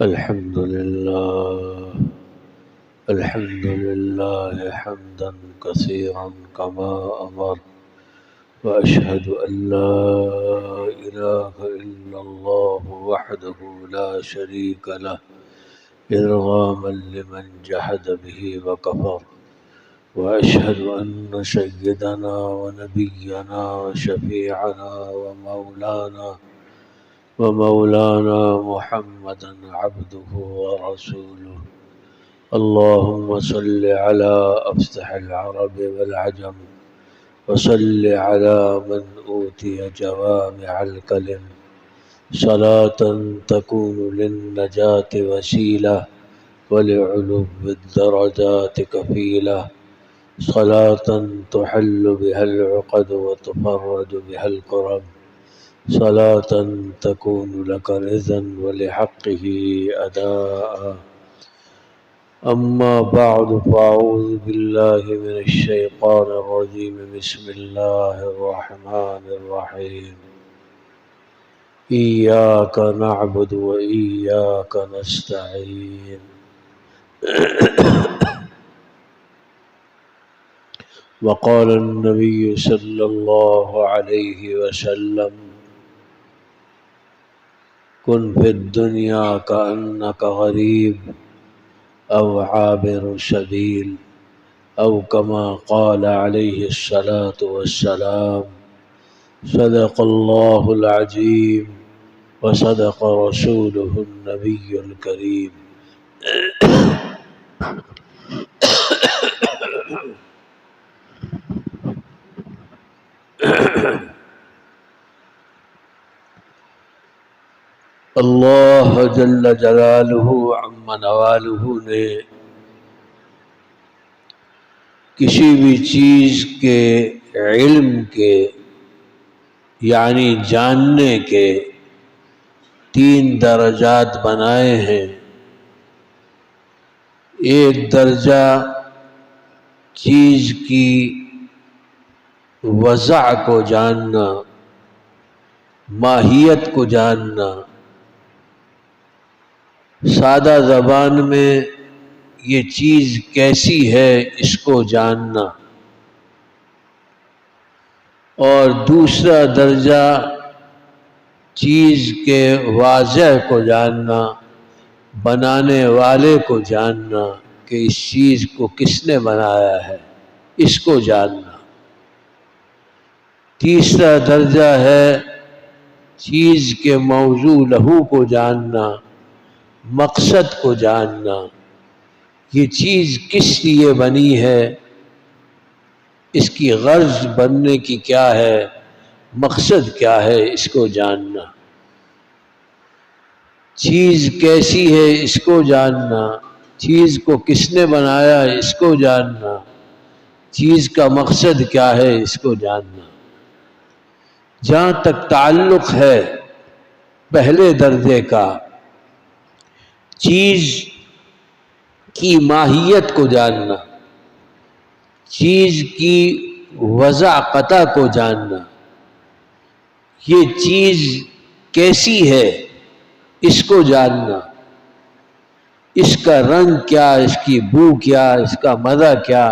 الحمد لله حمدا كثيرا كما أمر، وأشهد أن لا إله إلا الله وحده لا شريك له إرغاما لمن جحد به وكفر، وأشهد أن سيدنا ونبينا وشفيعنا ومولانا محمدا عبده ورسوله. اللهم صل على أفصح العرب والعجم، وصل على من أوتي جوامع الكلم، صلاة تكون للنجاة وسيلة ولعلو الدرجات كفيلة، صلاة تحل بها العقد وتفرج بها الكرب، صلاة تكون لك رضا ولحقه أداء. أما بعد، فأعوذ بالله من الشيطان الرجيم. بسم الله الرحمن الرحيم. إياك نعبد وإياك نستعين. وقال النبي صلى الله عليه وسلم: كن في الدنيا كأنك غريب أو عابر سبيل، أو كما قال عليه الصلاة والسلام. صدق الله العظيم وصدق رسوله النبي الكريم. اللہ جل جلالہ عم نوالہ نے کسی بھی چیز کے علم کے یعنی جاننے کے 3 درجات بنائے ہیں۔ ایک درجہ چیز کی وضع کو جاننا، ماہیت کو جاننا، سادہ زبان میں یہ چیز کیسی ہے اس کو جاننا، اور دوسرا درجہ چیز کے واضح کو جاننا، بنانے والے کو جاننا کہ اس چیز کو کس نے بنایا ہے، اس کو جاننا۔ تیسرا درجہ ہے چیز کے موضوع لہو کو جاننا، مقصد کو جاننا، یہ چیز کس لیے بنی ہے، اس کی غرض بننے کی کیا ہے، مقصد کیا ہے، اس کو جاننا۔ چیز کیسی ہے اس کو جاننا، چیز کو کس نے بنایا اس کو جاننا، چیز کا مقصد کیا ہے اس کو جاننا۔ جہاں تک تعلق ہے پہلے درجے کا، چیز کی ماہیت کو جاننا، چیز کی وضع قطع کو جاننا، یہ چیز کیسی ہے اس کو جاننا، اس کا رنگ کیا، اس کی بو کیا، اس کا مزہ کیا،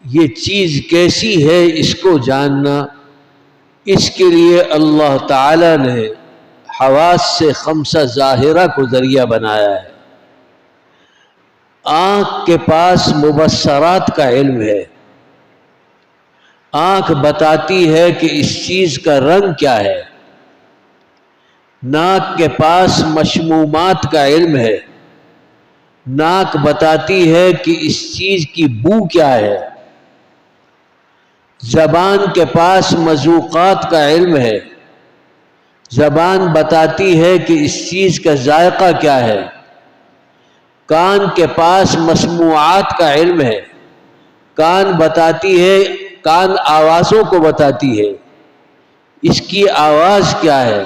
یہ چیز کیسی ہے اس کو جاننا۔ اس کے لیے اللہ تعالی نے حواس سے 5 ظاہرہ کو ذریعہ بنایا ہے۔ آنکھ کے پاس مبصرات کا علم ہے، آنکھ بتاتی ہے کہ اس چیز کا رنگ کیا ہے۔ ناک کے پاس مشمومات کا علم ہے، ناک بتاتی ہے کہ اس چیز کی بو کیا ہے۔ زبان کے پاس مذوقات کا علم ہے، زبان بتاتی ہے کہ اس چیز کا ذائقہ کیا ہے۔ کان کے پاس مسموعات کا علم ہے، کان بتاتی ہے، کان آوازوں کو بتاتی ہے، اس کی آواز کیا ہے۔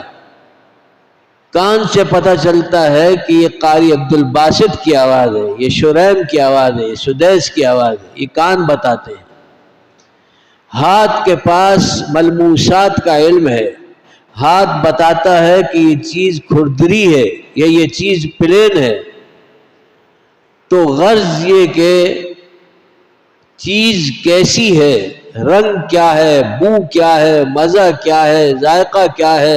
کان سے پتہ چلتا ہے کہ یہ قاری عبدالباسط کی آواز ہے، یہ شریم کی آواز ہے، یہ سدیس کی آواز ہے، یہ کان بتاتے ہیں۔ ہاتھ کے پاس ملموسات کا علم ہے، ہاتھ بتاتا ہے کہ یہ چیز کھردری ہے یا یہ چیز پلین ہے، تو غرض یہ کہ چیز کیسی ہے، رنگ کیا ہے، بو کیا ہے، مزہ کیا ہے، ذائقہ کیا ہے،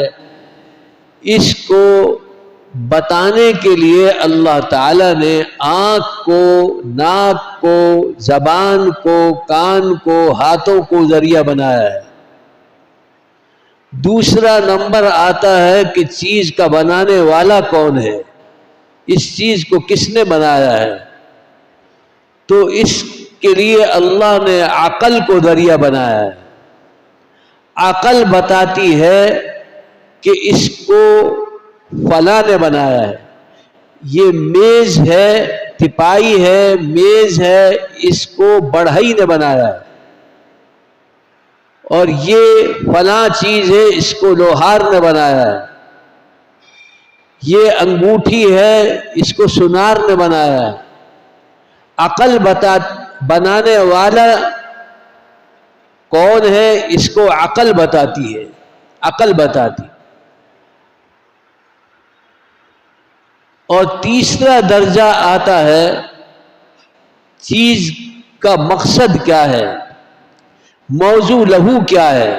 اس کو بتانے کے لیے اللہ تعالیٰ نے آنکھ کو، ناک کو، زبان کو، کان کو، ہاتھوں کو ذریعہ بنایا ہے۔ دوسرا نمبر آتا ہے کہ چیز کا بنانے والا کون ہے، اس چیز کو کس نے بنایا ہے، تو اس کے لیے اللہ نے عقل کو ذریعہ بنایا ہے۔ عقل بتاتی ہے کہ اس کو فلاں نے بنایا ہے، یہ میز ہے، تپائی ہے، میز ہے، اس کو بڑھئی نے بنایا ہے، اور یہ فلاں چیز ہے، اس کو لوہار نے بنایا ہے، یہ انگوٹھی ہے، اس کو سنار نے بنایا ہے۔ عقل بنانے والا کون ہے، اس کو عقل بتاتی ہے، عقل بتاتی۔ اور تیسرا درجہ آتا ہے چیز کا مقصد کیا ہے، موضوع لہو کیا ہے،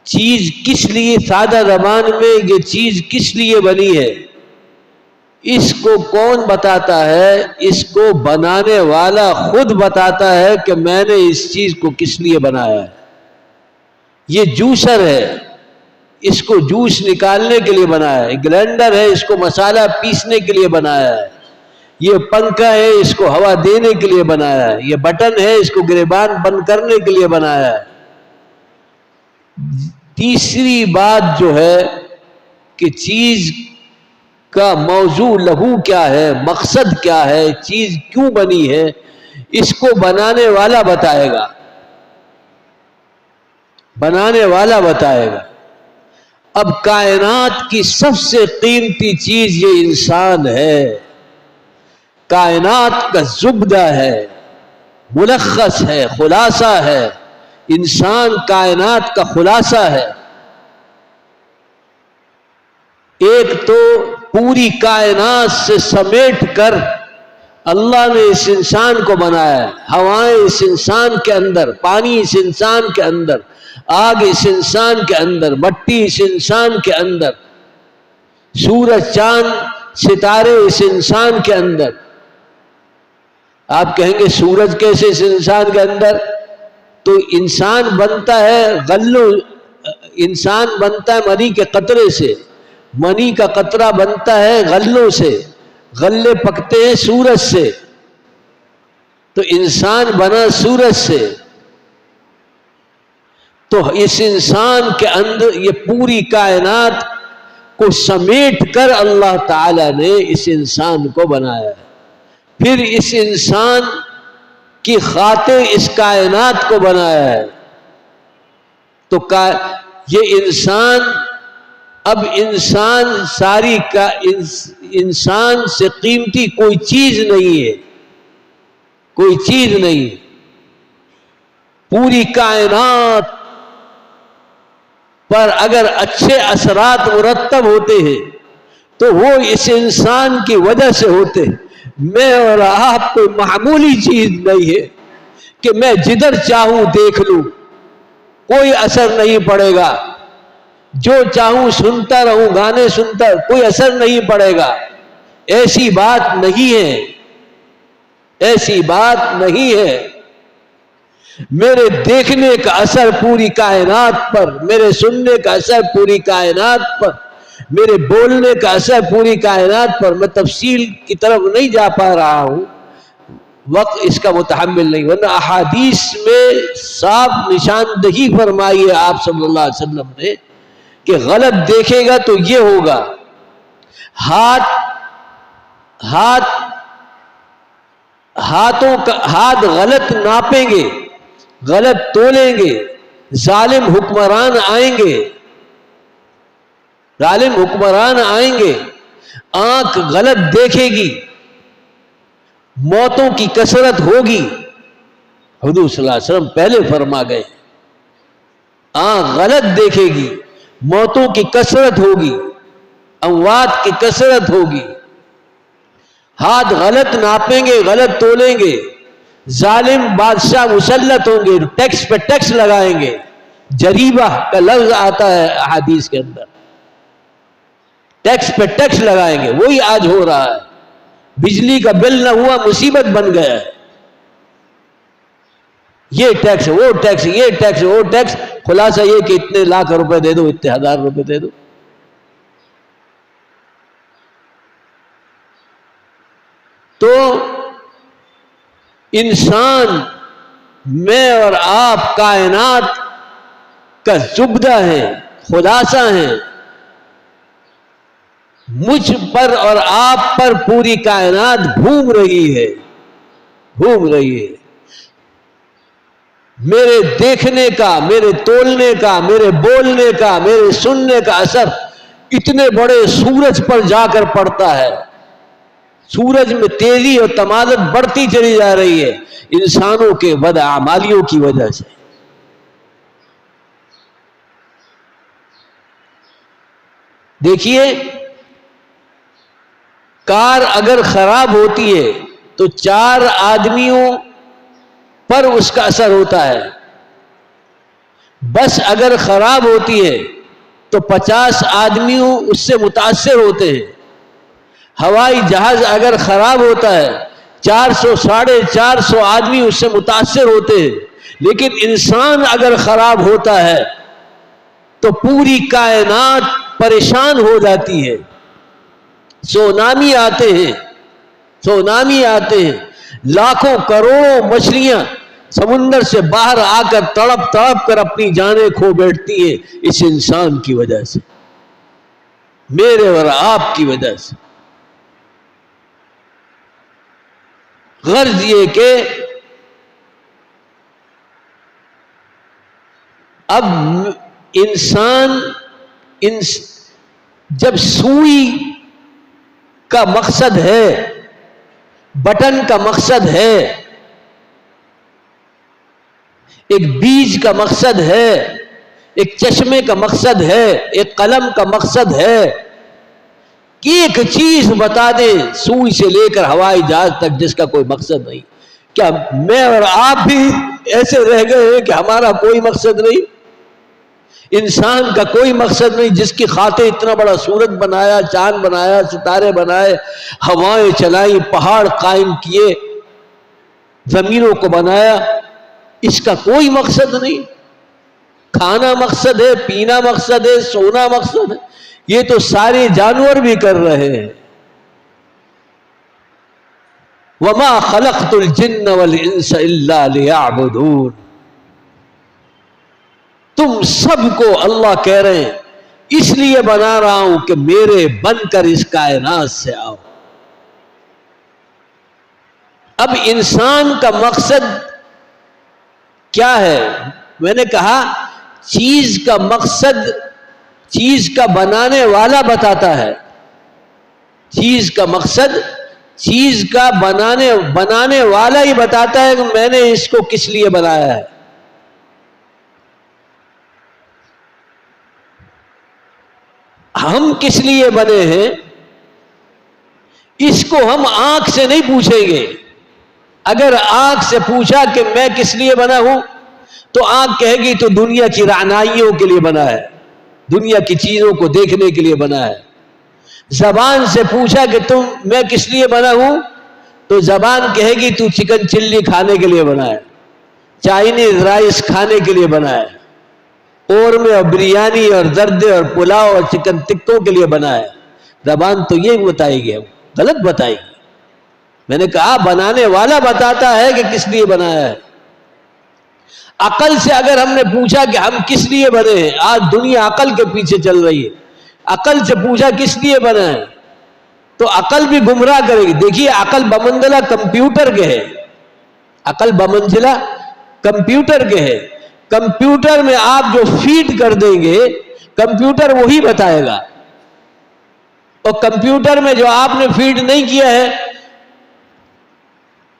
چیز کس لیے، سادہ زبان میں یہ چیز کس لیے بنی ہے، اس کو کون بتاتا ہے، اس کو بنانے والا خود بتاتا ہے کہ میں نے اس چیز کو کس لیے بنایا ہے۔ یہ جوسر ہے، اس کو جوس نکالنے کے لیے بنایا ہے، گرینڈر ہے، اس کو مسالہ پیسنے کے لیے بنایا ہے، یہ پنکھا ہے، اس کو ہوا دینے کے لیے بنایا ہے، یہ بٹن ہے، اس کو گریبان بند کرنے کے لیے بنایا ہے۔ تیسری بات جو ہے کہ چیز کا موضوع لہو کیا ہے، مقصد کیا ہے، چیز کیوں بنی ہے، اس کو بنانے والا بتائے گا، بنانے والا بتائے گا۔ اب کائنات کی سب سے قیمتی چیز یہ انسان ہے، کائنات کا زبدہ ہے، ملخص ہے، خلاصہ ہے، انسان کائنات کا خلاصہ ہے۔ ایک تو پوری کائنات سے سمیٹ کر اللہ نے اس انسان کو بنایا ہے، ہوائیں اس انسان کے اندر، پانی اس انسان کے اندر، آگ اس انسان کے اندر، مٹی اس انسان کے اندر، سورج، چاند، ستارے اس انسان کے اندر۔ آپ کہیں گے سورج کیسے اس انسان کے اندر؟ تو انسان بنتا ہے انسان بنتا ہے منی کے قطرے سے، منی کا قطرہ بنتا ہے غلوں سے، غلے پکتے ہیں سورج سے، تو انسان بنا سورج سے۔ تو اس انسان کے اندر یہ پوری کائنات کو سمیٹ کر اللہ تعالی نے اس انسان کو بنایا ہے، پھر اس انسان کی خاطر اس کائنات کو بنایا ہے۔ تو یہ انسان، اب انسان ساری کا انسان سے قیمتی کوئی چیز نہیں ہے، کوئی چیز نہیں۔ پوری کائنات پر اگر اچھے اثرات مرتب ہوتے ہیں تو وہ اس انسان کی وجہ سے ہوتے ہیں۔ میں اور آپ کوئی معمولی چیز نہیں ہے کہ میں جدھر چاہوں دیکھ لوں، کوئی اثر نہیں پڑے گا، جو چاہوں سنتا رہوں، گانے سنتا، کوئی اثر نہیں پڑے گا۔ ایسی بات نہیں ہے، ایسی بات نہیں ہے۔ میرے دیکھنے کا اثر پوری کائنات پر، میرے سننے کا اثر پوری کائنات پر، میرے بولنے کا اثر پوری کائنات پر۔ میں تفصیل کی طرف نہیں جا پا رہا ہوں، وقت اس کا متحمل نہیں، ورنہ احادیث میں صاف نشاندہی فرمائی ہے آپ صلی اللہ علیہ وسلم نے کہ غلط دیکھے گا تو یہ ہوگا، ہاتھ غلط ناپیں گے، غلط تولیں گے، ظالم حکمران آئیں گے، ظالم حکمران آئیں گے، آنکھ غلط دیکھے گی، موتوں کی کثرت ہوگی۔ حضور صلی اللہ علیہ وسلم پہلے فرما گئے، آنکھ غلط دیکھے گی، موتوں کی کثرت ہوگی، اموات کی کثرت ہوگی، ہاتھ غلط ناپیں گے، غلط تولیں گے، ظالم بادشاہ مسلط ہوں گے، ٹیکس پہ ٹیکس لگائیں گے، جریبہ کا لفظ آتا ہے احادیث کے اندر، ٹیکس پہ ٹیکس لگائیں گے، وہی آج ہو رہا ہے، بجلی کا بل نہ ہوا مصیبت بن گیا ہے، یہ ٹیکس وہ ٹیکس، یہ ٹیکس وہ ٹیکس، خلاصہ یہ کہ اتنے لاکھ روپے دے دو، اتنے ہزار روپے دے دو۔ تو انسان، میں اور آپ کائنات کا زبدہ ہیں، خلاصہ ہیں، مجھ پر اور آپ پر پوری کائنات گھوم رہی ہے، گھوم رہی ہے۔ میرے دیکھنے کا، میرے تولنے کا، میرے بولنے کا، میرے سننے کا اثر اتنے بڑے سورج پر جا کر پڑتا ہے، سورج میں تیزی اور تمادت بڑھتی چلی جا رہی ہے انسانوں کے بداعمالیوں کی وجہ سے۔ دیکھیے، کار اگر خراب ہوتی ہے تو 4 آدمیوں پر اس کا اثر ہوتا ہے، بس اگر خراب ہوتی ہے تو 50 آدمیوں اس سے متاثر ہوتے ہیں، ہوائی جہاز اگر خراب ہوتا ہے 400 450 آدمی اس سے متاثر ہوتے ہیں، لیکن انسان اگر خراب ہوتا ہے تو پوری کائنات پریشان ہو جاتی ہے، سونامی آتے ہیں، سونامی آتے ہیں، لاکھوں کروڑوں مچھلیاں سمندر سے باہر آ کر تڑپ تڑپ کر اپنی جانیں کھو بیٹھتی ہیں، اس انسان کی وجہ سے، میرے اور آپ کی وجہ سے۔ غرض یہ کہ اب انسان جب سوئی کا مقصد ہے، بٹن کا مقصد ہے، ایک بیج کا مقصد ہے، ایک چشمے کا مقصد ہے، ایک قلم کا مقصد ہے کہ ایک چیز بتا دیں سوئی سے لے کر ہوائی جہاز تک جس کا کوئی مقصد نہیں، کیا میں اور آپ بھی ایسے رہ گئے ہیں کہ ہمارا کوئی مقصد نہیں؟ انسان کا کوئی مقصد نہیں جس کی خاطر اتنا بڑا سورج بنایا، چاند بنایا، ستارے بنائے، ہوائیں چلائی، پہاڑ قائم کیے، زمینوں کو بنایا، اس کا کوئی مقصد نہیں؟ کھانا مقصد ہے، پینا مقصد ہے، سونا مقصد ہے، یہ تو سارے جانور بھی کر رہے ہیں۔ وَمَا خَلَقْتُ الْجِنَّ وَالْإِنسَ إِلَّا لِيَعْبُدُونَ، تم سب کو اللہ کہہ رہے ہیں اس لیے بنا رہا ہوں کہ میرے بن کر اس کائنات سے آؤ۔ اب انسان کا مقصد کیا ہے؟ میں نے کہا چیز کا مقصد چیز کا بنانے والا بتاتا ہے، چیز کا مقصد چیز کا بنانے والا ہی بتاتا ہے کہ میں نے اس کو کس لیے بنایا ہے۔ ہم کس لیے بنے ہیں اس کو ہم آنکھ سے نہیں پوچھیں گے۔ اگر آنکھ سے پوچھا کہ میں کس لیے بنا ہوں تو آنکھ کہے گی تو دنیا کی رعنائیوں کے لیے بنا ہے، دنیا کی چیزوں کو دیکھنے کے لیے بنا ہے۔ زبان سے پوچھا کہ میں کس لیے بنا ہوں تو زبان کہے گی تو چکن چلی کھانے کے لیے بنا ہے، چائنیز رائس کھانے کے لیے بنا ہے، قورمے اور بریانی اور دردے اور پلاؤ اور چکن ٹکوں کے لیے بنا ہے۔ زبان تو یہ بتائے گی، ہم غلط بتائے گی۔ میں نے کہا بنانے والا بتاتا ہے کہ کس لیے بنایا ہے۔ عقل سے اگر ہم نے پوچھا کہ ہم کس لیے بنے ہیں، آج دنیا عقل کے پیچھے چل رہی ہے، عقل سے پوچھا کس لیے بنا ہے تو عقل بھی گمراہ کرے گی۔ دیکھیے عقل بمنزلہ کمپیوٹر کے ہے، عقل بمنزلہ کمپیوٹر کے ہے، کمپیوٹر میں آپ جو فیڈ کر دیں گے کمپیوٹر وہی بتائے گا، اور کمپیوٹر میں جو آپ نے فیڈ نہیں کیا ہے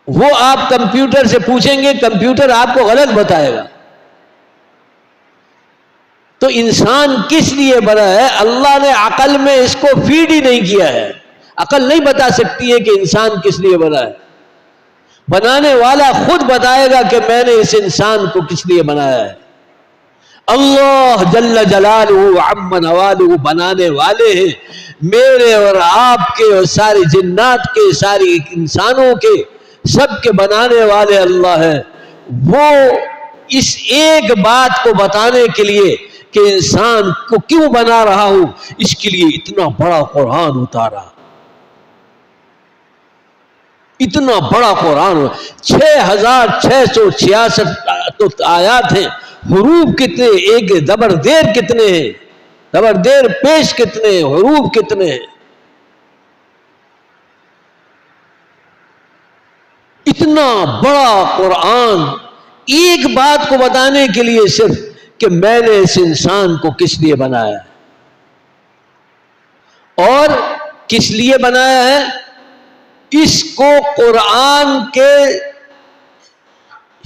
وہ آپ کمپیوٹر سے پوچھیں گے، کمپیوٹر آپ کو غلط بتائے گا۔ تو انسان کس لیے بنا ہے؟ اللہ نے عقل میں اس کو فیڈ ہی نہیں کیا ہے. عقل نہیں بتا سکتی ہے کہ انسان کس لیے بنا ہے. بنانے والا خود بتائے گا کہ میں نے اس انسان کو کس لیے بنایا ہے. اللہ جل جلالہ عم نوالہ بنانے والے ہیں. میرے اور آپ کے اور ساری جنات کے، ساری انسانوں کے، سب کے بنانے والے اللہ ہیں. وہ اس ایک بات کو بتانے کے لیے کہ انسان کو کیوں بنا رہا ہوں، اس کے لیے اتنا بڑا قرآن اتارا. اتنا بڑا قرآن، 6666 تو آیات ہیں. حروف کتنے، ایک زبردیر کتنے ہیں، زبردیر پیش کتنے ہیں، حروف کتنے ہیں. اتنا بڑا قرآن ایک بات کو بتانے کے لیے، صرف کہ میں نے اس انسان کو کس لیے بنایا اور کس لیے بنایا ہے. اس کو قرآن کے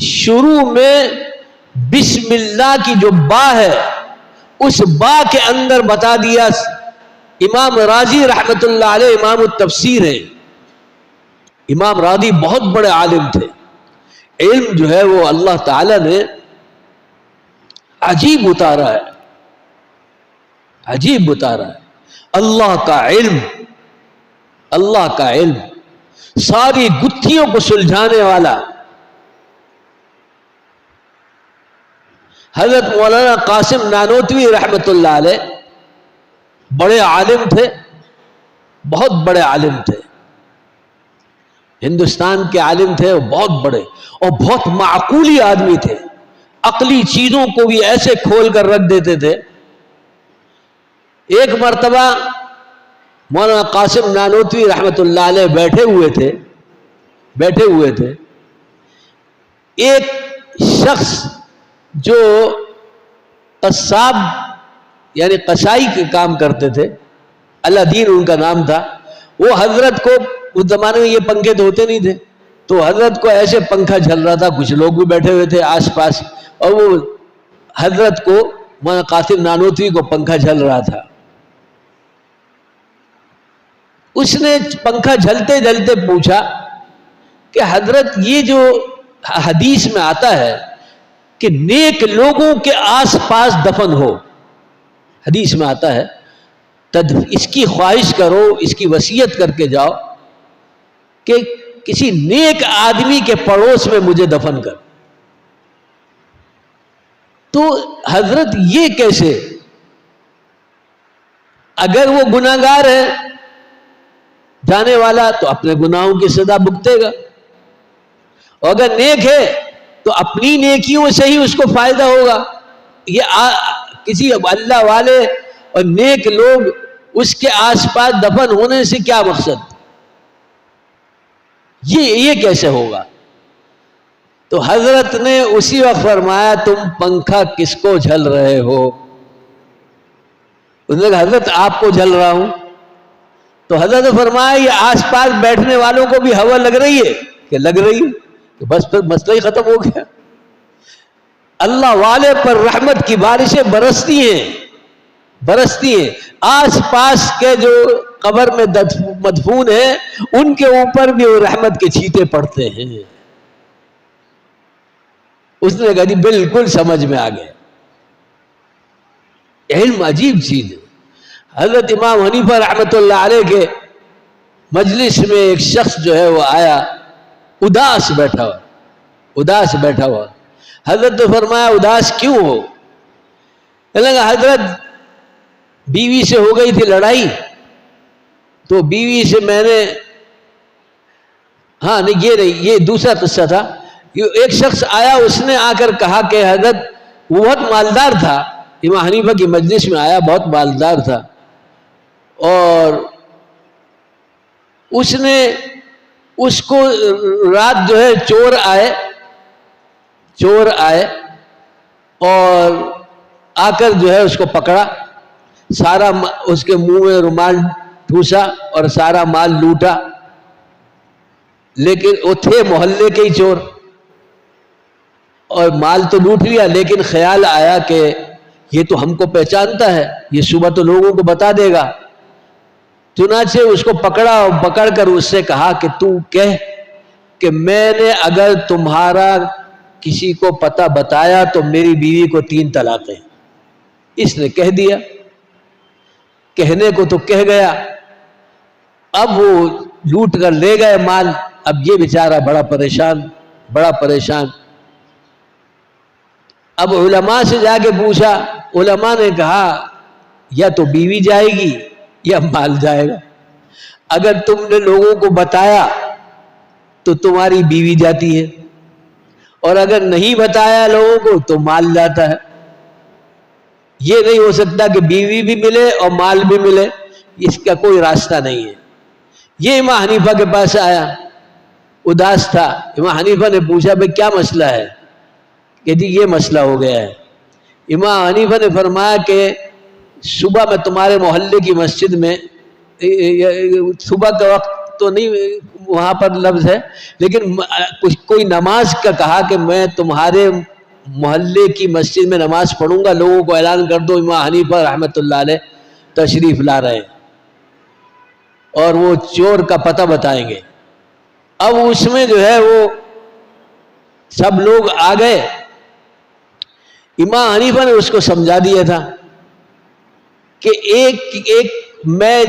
شروع میں بسم اللہ کی جو با ہے، اس با کے اندر بتا دیا. امام راضی رحمت اللہ علیہ امام التفسیر ہے. امام راضی بہت بڑے عالم تھے. علم جو ہے وہ اللہ تعالی نے عجیب اتارا ہے، عجیب اتارا ہے. اللہ کا علم، اللہ کا علم ساری گتھیوں کو سلجھانے والا. حضرت مولانا قاسم نانوتوی رحمت اللہ علیہ بڑے عالم تھے، بہت بڑے عالم تھے. ہندوستان کے عالم تھے، بہت بڑے اور بہت معقولی آدمی تھے. عقلی چیزوں کو بھی ایسے کھول کر رکھ دیتے تھے. ایک مرتبہ مولانا قاسم نانوتوی رحمت اللہ علیہ بیٹھے ہوئے تھے. ایک شخص جو قصاب یعنی قصائی کے کام کرتے تھے، اللہ دین ان کا نام تھا، وہ حضرت کو، اس زمانے میں یہ پنکھے تو ہوتے نہیں تھے، تو حضرت کو ایسے پنکھا جھل رہا تھا. کچھ لوگ بھی بیٹھے ہوئے تھے آس پاس، اور وہ حضرت کو، مولانا قاسم نانوتوی کو پنکھا جھل رہا تھا. اس نے پنکھا جھلتے جھلتے پوچھا کہ حضرت یہ جو حدیث میں آتا ہے کہ نیک لوگوں کے آس پاس دفن ہو، حدیث میں آتا ہے اس کی خواہش کرو، اس کی وصیت کر کے جاؤ کہ کسی نیک آدمی کے پڑوس میں مجھے دفن کر. تو حضرت یہ کیسے؟ اگر وہ گناہگار ہے جانے والا تو اپنے گناہوں کی سزا بھگتے گا، اور اگر نیک ہے تو اپنی نیکیوں سے ہی اس کو فائدہ ہوگا. یہ کسی اللہ والے اور نیک لوگ اس کے آس پاس دفن ہونے سے کیا مقصد؟ یہ کیسے ہوگا؟ تو حضرت نے اسی وقت فرمایا تم پنکھا کس کو جھل رہے ہو؟ اس نے کہا حضرت آپ کو جھل رہا ہوں. تو حضرت نے فرمایا یہ آس پاس بیٹھنے والوں کو بھی ہوا لگ رہی ہے کہ لگ رہی ہے، تو بس پھر مسئلہ ہی ختم ہو گیا. اللہ والے پر رحمت کی بارشیں برستی ہیں. آس پاس کے جو قبر میں مدفون ہیں ان کے اوپر بھی وہ رحمت کے چھینٹے پڑتے ہیں. اس نے کہا جی بالکل سمجھ میں آ گیا. علم عجیب چیز ہے. حضرت امام حنیفہ رحمت اللہ علیہ کے مجلس میں ایک شخص جو ہے وہ آیا، اداس بیٹھا ہوا. حضرت نے فرمایا اداس کیوں ہو؟ حضرت بیوی سے ہو گئی تھی لڑائی، تو بیوی سے میں نے، یہ دوسرا قصہ تھا. ایک شخص آیا، اس نے آ کر کہا کہ حضرت، وہ بہت مالدار تھا، امام حنیفہ کی مجلس میں آیا، بہت مالدار تھا، اور اس نے اس کو رات جو ہے چور آئے اور آ کر جو ہے اس کو پکڑا، سارا اس کے منہ میں رومال ٹھوسا اور سارا مال لوٹا. لیکن وہ تھے محلے کے ہی چور، اور مال تو لوٹ لیا، لیکن خیال آیا کہ یہ تو ہم کو پہچانتا ہے، یہ صبح تو لوگوں کو بتا دے گا۔ چنانچہ اس کو پکڑا اور پکڑ کر اس سے کہا کہ تو کہہ کہ میں نے اگر تمہارا کسی کو پتہ بتایا تو میری بیوی کو 3 طلاقیں۔ اس نے کہہ دیا، کہنے کو تو کہہ گیا، اب وہ لوٹ کر لے گئے مال۔ اب یہ بیچارہ بڑا پریشان۔ اب علماء سے جا کے پوچھا، علماء نے کہا یا تو بیوی جائے گی یا مال جائے گا۔ اگر تم نے لوگوں کو بتایا تو تمہاری بیوی جاتی ہے، اور اگر نہیں بتایا لوگوں کو تو مال جاتا ہے۔ یہ نہیں ہو سکتا کہ بیوی بھی ملے اور مال بھی ملے، اس کا کوئی راستہ نہیں ہے۔ یہ امام حنیفہ کے پاس آیا، اداس تھا۔ امام حنیفہ نے پوچھا بھئی کیا مسئلہ ہے؟ کہ جی یہ مسئلہ ہو گیا ہے۔ امام حنیفہ نے فرمایا کہ صبح میں تمہارے محلے کی مسجد میں، صبح کا وقت تو نہیں وہاں پر لفظ ہے، لیکن کوئی نماز کا کہا کہ میں تمہارے محلے کی مسجد میں نماز پڑھوں گا، لوگوں کو اعلان کر دو امام حنیفہ رحمۃ اللہ علیہ تشریف لا رہے ہیں اور وہ چور کا پتہ بتائیں گے۔ اب اس میں جو ہے وہ سب لوگ آ گئے۔ امام حنیفہ نے اس کو سمجھا دیا تھا کہ میں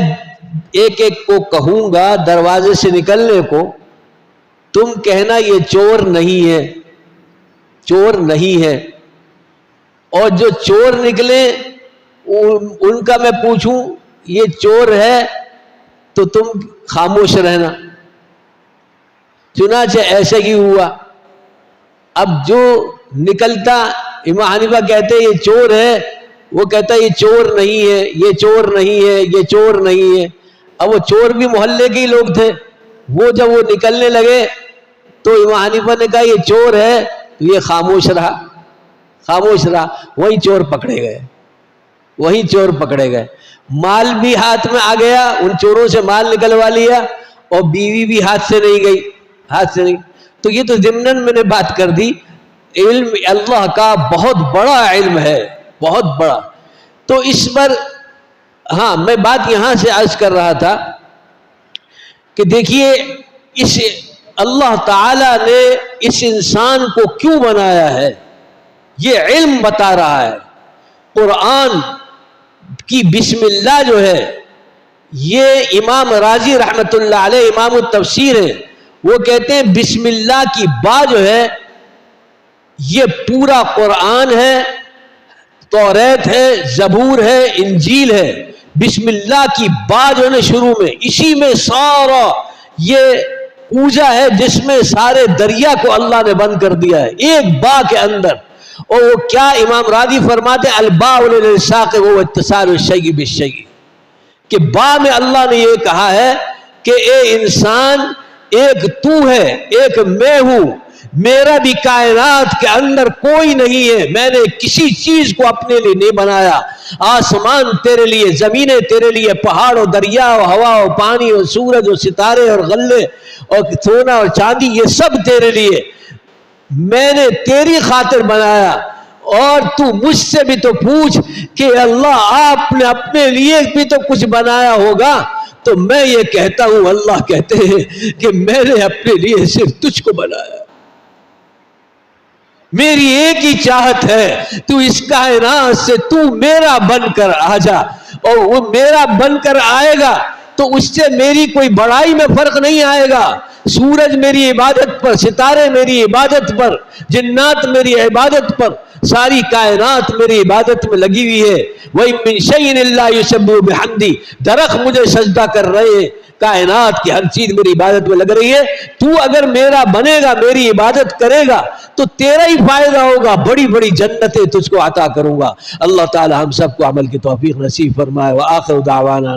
ایک کو کہوں گا دروازے سے نکلنے کو، تم کہنا یہ چور نہیں ہے، چور نہیں ہے، اور جو چور نکلے ان کا میں پوچھوں یہ چور ہے تو تم خاموش رہنا۔ چنانچہ ایسے ہی ہوا۔ اب جو نکلتا امام حنیفہ کہتے یہ چور ہے، وہ کہتا یہ چور نہیں ہے، یہ چور نہیں ہے، یہ چور نہیں ہے۔ اب وہ چور بھی محلے کے ہی لوگ تھے، وہ جب وہ نکلنے لگے تو امام حنیفہ نے کہا یہ چور ہے، تو یہ خاموش رہا۔ وہی چور پکڑے گئے، مال بھی ہاتھ میں آ گیا، ان چوروں سے مال نکلوا لیا، اور بیوی بھی ہاتھ سے نہیں گئی۔ تو یہ تو ضمناً میں نے بات کر دی، علم اللہ کا بہت بڑا علم ہے، بہت بڑا۔ تو اس پر ہاں میں بات یہاں سے عرض کر رہا تھا کہ دیکھیے اس اللہ تعالی نے اس انسان کو کیوں بنایا ہے، یہ علم بتا رہا ہے۔ قرآن کی بسم اللہ جو ہے، یہ امام راضی رحمت اللہ علیہ امام التفسیر ہے، وہ کہتے ہیں بسم اللہ کی با جو ہے یہ پورا قرآن ہے، توریت ہے، زبور ہے، انجیل ہے۔ بسم اللہ کی با جو ہے شروع میں، اسی میں سارا یہ پوجا ہے جس میں سارے دریا کو اللہ نے بند کر دیا ہے ایک با کے اندر۔ اور وہ کیا امام راضی فرماتے الباء للساق و اتصال الشیء بالشیء، کہ با میں اللہ نے یہ کہا ہے کہ اے انسان ایک تو ہے، ایک میں ہوں، میرا بھی کائنات کے اندر کوئی نہیں ہے، میں نے کسی چیز کو اپنے لیے نہیں بنایا۔ آسمان تیرے لیے، زمینیں تیرے لیے، پہاڑ و دریا و ہوا و پانی اور سورج اور ستارے اور غلے اور سونا اور چاندی، یہ سب تیرے لیے، میں نے تیری خاطر بنایا۔ اور تو مجھ سے بھی تو پوچھ کہ اللہ آپ نے اپنے لیے بھی تو کچھ بنایا ہوگا، تو میں یہ کہتا ہوں، اللہ کہتے ہیں کہ میں نے اپنے لیے صرف تجھ کو بنایا، میری ایک ہی چاہت ہے تو اس کائنات سے تو میرا بن کر آ جا، اور وہ میرا بن کر آئے گا تو اس سے میری کوئی بڑائی میں فرق نہیں آئے گا۔ سورج میری عبادت پر، ستارے میری عبادت پر، جنات میری عبادت پر، ساری کائنات میری عبادت میں لگی ہوئی ہے۔ وَإِن مِّن شَيْءٍ إِلَّا يُسَبِّحُ بِحَمْدِهِ، درخت مجھے سجدہ کر رہے ہیں، کائنات کی ہر چیز میری عبادت میں لگ رہی ہے۔ تو اگر میرا بنے گا، میری عبادت کرے گا تو تیرا ہی فائدہ ہوگا، بڑی بڑی جنتیں تجھ کو عطا کروں گا۔ اللہ تعالی ہم سب کو عمل کی توفیق نصیب فرمائے۔ وآخر دعوانا